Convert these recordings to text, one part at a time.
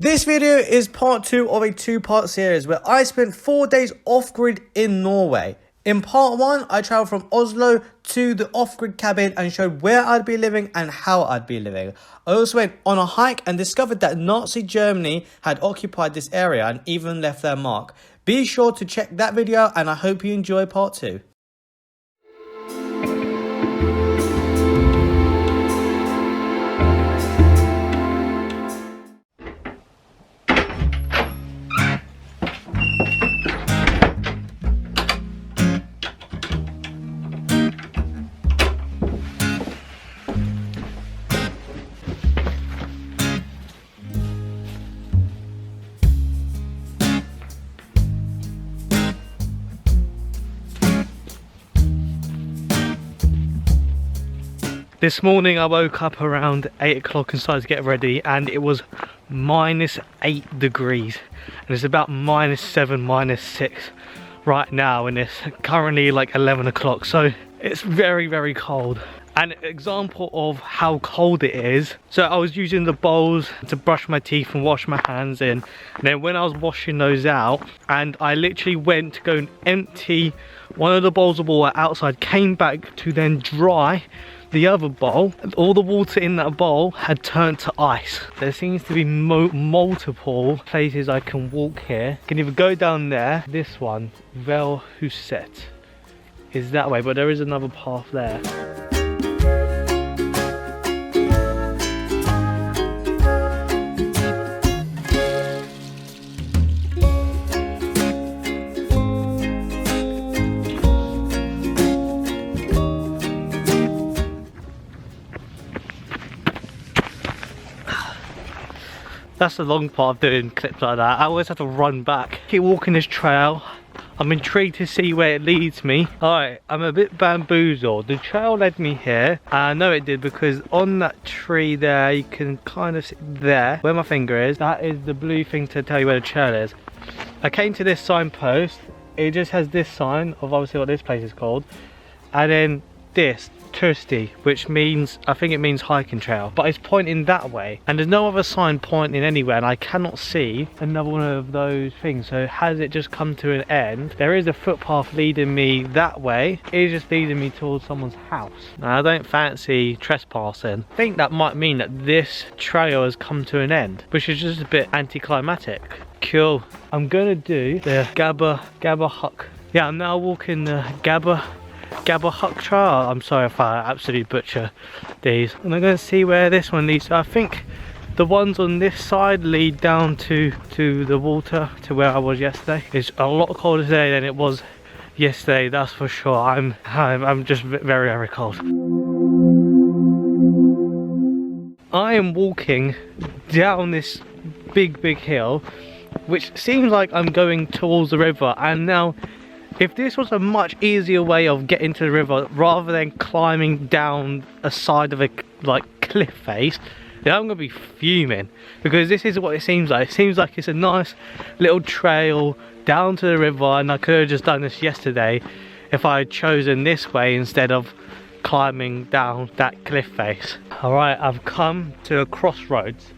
This video is part 2 of a 2-part series where I spent 4 days off-grid in Norway. In part 1, I travelled from Oslo to the off-grid cabin and showed where I'd be living and how I'd be living. I also went on a hike and discovered that Nazi Germany had occupied this area and even left their mark. Be sure to check that video and I hope you enjoy part 2. This morning I woke up around 8 o'clock and started to get ready, and it was -8 degrees and it's about -7, -6 right now, and it's currently like 11 o'clock, so it's very cold. An example of how cold it is, so I was using the bowls to brush my teeth and wash my hands in, and then when I was washing those out and I literally went to go and empty one of the bowls of water outside, came back to then dry the other bowl, all the water in that bowl had turned to ice. There seems to be multiple places I can walk here. I can either go down there, this one, Velhuset, is that way, but there is another path there. That's the long part of doing clips like that. I always have to run back. Keep walking this trail. I'm intrigued to see where it leads me. Alright, I'm a bit bamboozled. The trail led me here. I know it did because on that tree there, you can kind of see there, where my finger is, that is the blue thing to tell you where the trail is. I came to this signpost. It just has this sign of obviously what this place is called. And then this, Tursti, which means, I think it means hiking trail, but it's pointing that way and there's no other sign pointing anywhere, and I cannot see another one of those things. So has it just come to an end? There is a footpath leading me that way. It is just leading me towards someone's house. Now I don't fancy trespassing. I think that might mean that this trail has come to an end, which is just a bit anticlimactic. Cool. I'm gonna do the Gabba Huck. Yeah, I'm now walking the Gabba Huck trail. I'm sorry if I absolutely butcher these. And I'm going to see where this one leads. So I think the ones on this side lead down to the water, to where I was yesterday. It's a lot colder today than it was yesterday, that's for sure. I'm just very cold. I am walking down this big hill, which seems like I'm going towards the river, and now if this was a much easier way of getting to the river rather than climbing down a side of a cliff face, then I'm gonna be fuming, because this is what it seems like. It seems like it's a nice little trail down to the river, and I could have just done this yesterday if I had chosen this way instead of climbing down that cliff face. Alright, I've come to a crossroads.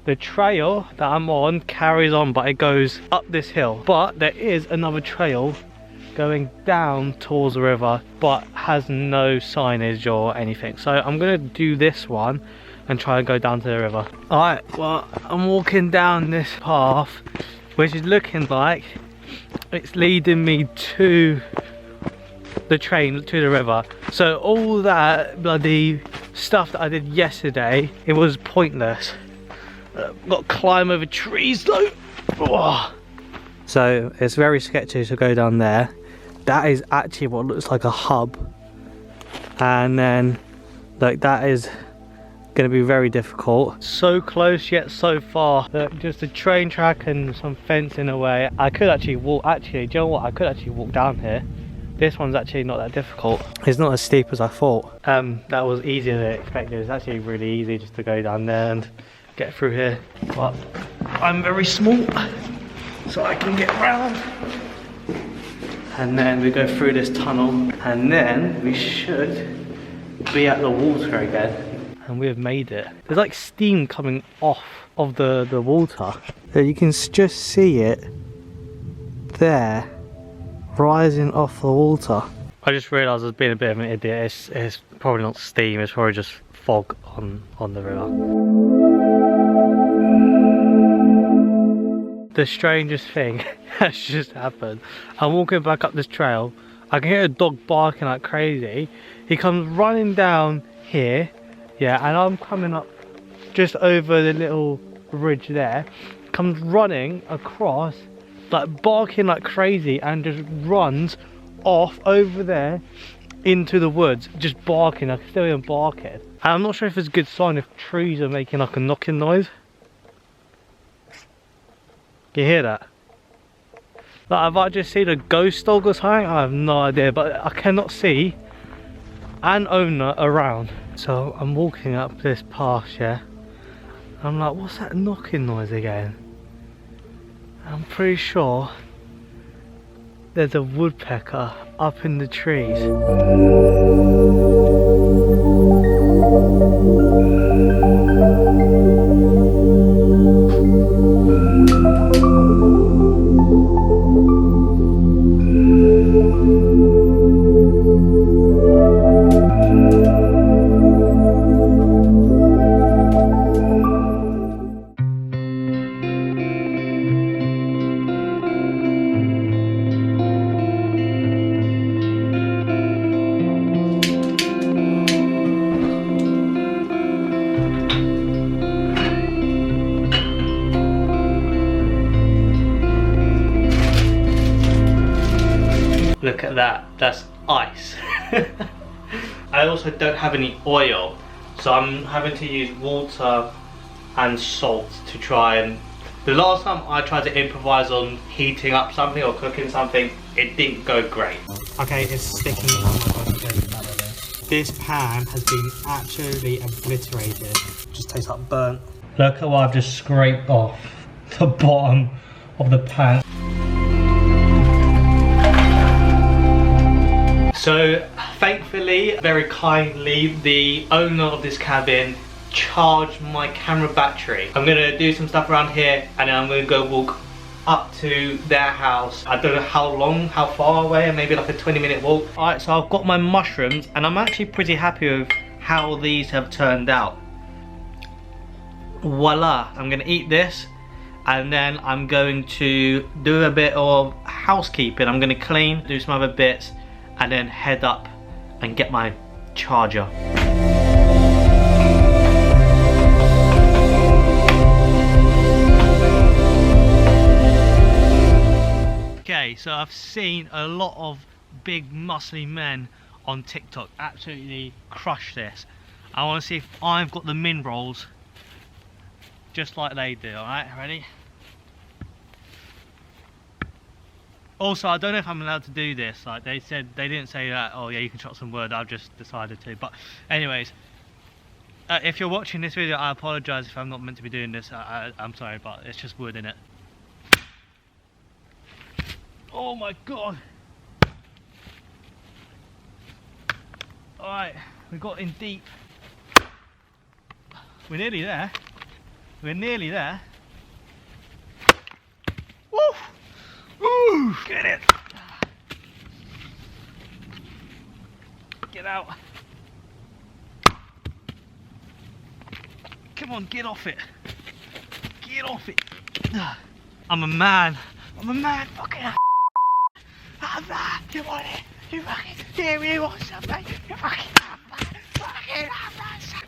The trail that I'm on carries on, but it goes up this hill, but there is another trail going down towards the river but has no signage or anything, so I'm gonna do this one and try and go down to the river. Alright, well, I'm walking down this path which is looking like it's leading me to the train, to the river. So all that bloody stuff that I did yesterday, it was pointless. Got to climb over trees though. Oh. So it's very sketchy to go down there. That is actually what looks like a hub, and then like that is going to be very difficult. So close yet so far. Just a train track and some fencing away. I could actually walk. Actually, do you know what? I could actually walk down here. This one's actually not that difficult. It's not as steep as I thought. That was easier than expected. It's actually really easy just to go down there and get through here. But I'm very small, so I can get around. And then we go through this tunnel, and then we should be at the water again. And we have made it. There's like steam coming off of the water. You can just see it there, rising off the water. I just realised I was being a bit of an idiot. It's probably not steam, it's probably just fog on the river. The strangest thing has just happened. I'm walking back up this trail. I can hear a dog barking like crazy. He comes running down here, yeah, and I'm coming up just over the little ridge there. Comes running across, like barking like crazy, and just runs off over there into the woods, just barking. I can still hear him barking. And I'm not sure if it's a good sign if trees are making like a knocking noise. Can you hear that? Like, have I just seen a ghost dog or something? I have no idea, but I cannot see an owner around. So I'm walking up this path, yeah. I'm like, what's that knocking noise again? I'm pretty sure there's a woodpecker up in the trees. Look at that, that's ice. I also don't have any oil, so I'm having to use water and salt to try and... The last time I tried to improvise on heating up something or cooking something, it didn't go great. Okay, it's sticking. Oh my god, this pan has been absolutely obliterated. Just tastes like burnt. Look at what I've just scraped off the bottom of the pan. So thankfully, very kindly, the owner of this cabin charged my camera battery. I'm gonna do some stuff around here and then I'm gonna go walk up to their house. I don't know how far away, maybe like a 20-minute walk. Alright, so I've got my mushrooms and I'm actually pretty happy with how these have turned out. Voila, I'm gonna eat this and then I'm going to do a bit of housekeeping. I'm gonna clean, do some other bits, and then head up and get my charger. Okay, so I've seen a lot of big muscly men on TikTok absolutely crush this. I want to see if I've got the min rolls just like they do. Alright, ready? Also, I don't know if I'm allowed to do this. Like they didn't say that, oh yeah, you can chop some wood. I've just decided to. But anyways, if you're watching this video, I apologise if I'm not meant to be doing this. I'm sorry, but it's just wood in it. Oh my god. Alright, we got in deep. We're nearly there. We're nearly there. Woo! Ooh, get it! Get out! Come on, get off it! Get off it! I'm a man! I'm a man! Fucking hell! I'm a man! You want it? You fucking... Yeah, we want something! You fucking...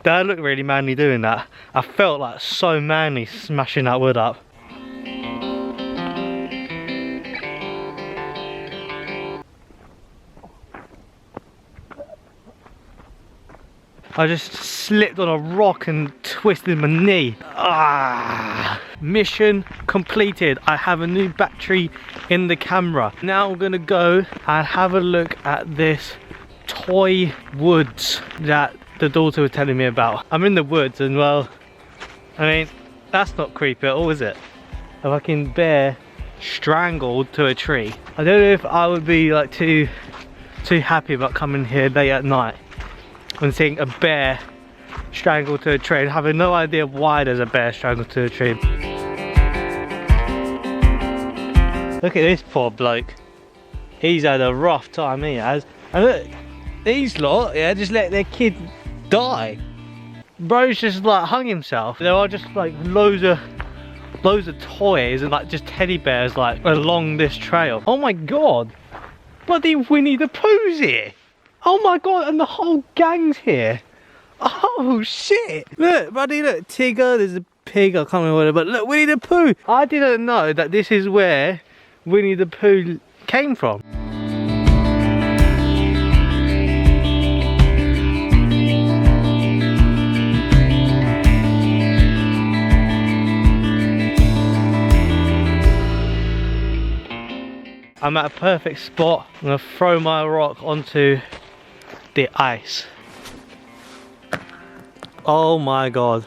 Dad looked really manly doing that. I felt like so manly smashing that wood up. I just slipped on a rock and twisted my knee. Ah! Mission completed. I have a new battery in the camera. Now I'm gonna go and have a look at this toy woods that the daughter was telling me about. I'm in the woods and well, I mean, that's not creepy at all, is it? A fucking bear strangled to a tree. I don't know if I would be like too happy about coming here late at night and seeing a bear strangled to a tree, having no idea why there's a bear strangled to a tree. Look at this poor bloke. He's had a rough time, he has. And look, these lot, yeah, just let their kid die. Bro's just like hung himself. There are just like loads of toys and like just teddy bears like along this trail. Oh my god, bloody Winnie the Pooh's here. Oh my god, and the whole gang's here. Oh shit. Look, buddy, look, Tigger, there's a pig, I can't remember what it is, but look, Winnie the Pooh. I didn't know that this is where Winnie the Pooh came from. I'm at a perfect spot. I'm gonna throw my rock onto the ice. Oh my god.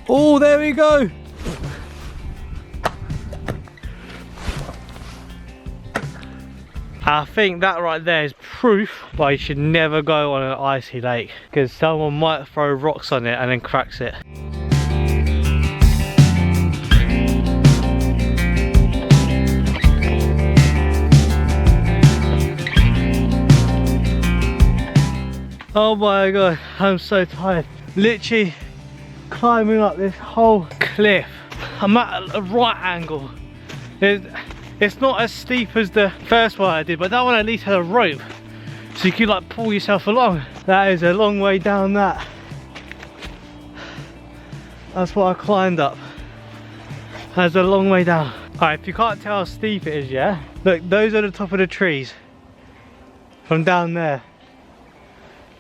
Oh, there we go. I think that right there is proof why you should never go on an icy lake, because someone might throw rocks on it and then cracks it. Oh my god, I'm so tired. Literally climbing up this whole cliff. I'm at a right angle. It's not as steep as the first one I did, but that one at least had a rope, so you could like pull yourself along. That is a long way down that. That's what I climbed up. That's a long way down. Alright, if you can't tell how steep it is, yeah? Look, those are the top of the trees. From down there.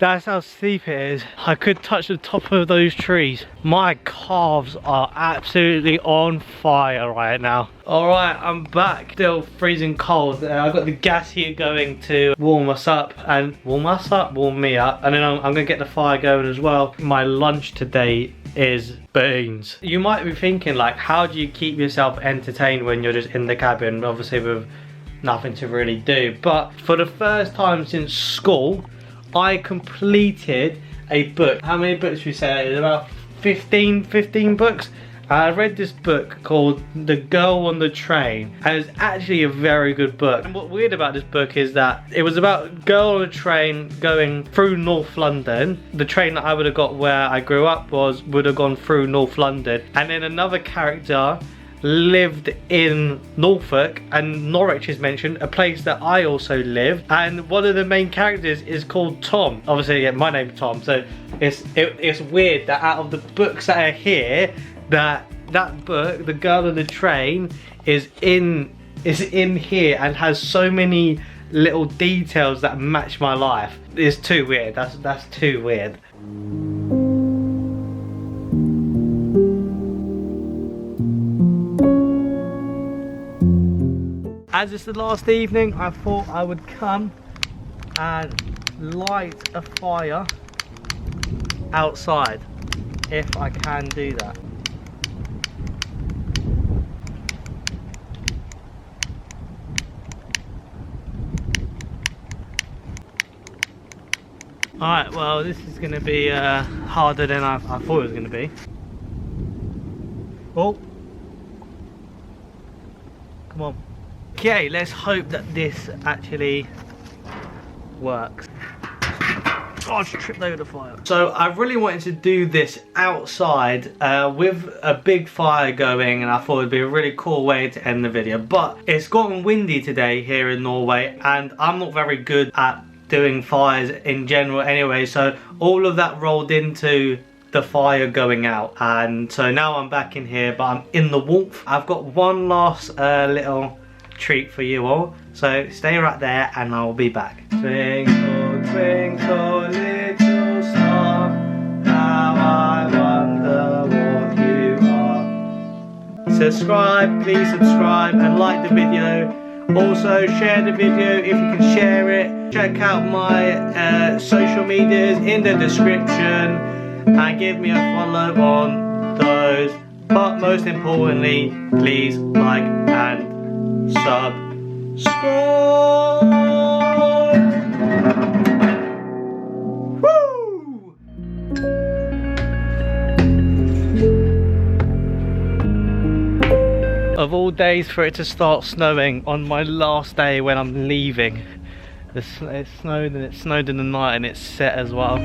That's how steep it is. I could touch the top of those trees. My calves are absolutely on fire right now. Alright, I'm back. Still freezing cold. I've got the gas heater going to warm me up. And then I'm gonna get the fire going as well. My lunch today is beans. You might be thinking like, how do you keep yourself entertained when you're just in the cabin, obviously with nothing to really do? But for the first time since school, I completed a book. How many books should we say? It's about 15 books. I read this book called The Girl on the Train, and it's actually a very good book. And what's weird about this book is that it was about a girl on a train going through North London. The train that I would have got where I grew up would have gone through North London, and then another character lived in Norfolk, and Norwich is mentioned, a place that I also live, and one of the main characters is called Tom. Obviously, yeah, my name's Tom, so it's weird that out of the books that are here, that book, The Girl on the Train, is in here and has so many little details that match my life. It's too weird. That's too weird. As it's the last evening, I thought I would come and light a fire outside, if I can do that. Alright, well, this is going to be harder than I thought it was going to be. Oh, come on. Okay, let's hope that this actually works. Oh, I just tripped over the fire. So I really wanted to do this outside with a big fire going, and I thought it'd be a really cool way to end the video. But it's gotten windy today here in Norway, and I'm not very good at doing fires in general anyway, so all of that rolled into the fire going out, and so now I'm back in here, but I'm in the warmth. I've got one last little treat for you all, so stay right there and I'll be back. Twinkle, twinkle, little star, how I wonder what you are. Subscribe, please subscribe and like the video. Also share the video if you can share it. Check out my social medias in the description and give me a follow on those. But most importantly, please like and subscribe. Of all days for it to start snowing on my last day when I'm leaving. It snowed and it snowed in the night and it's set as well.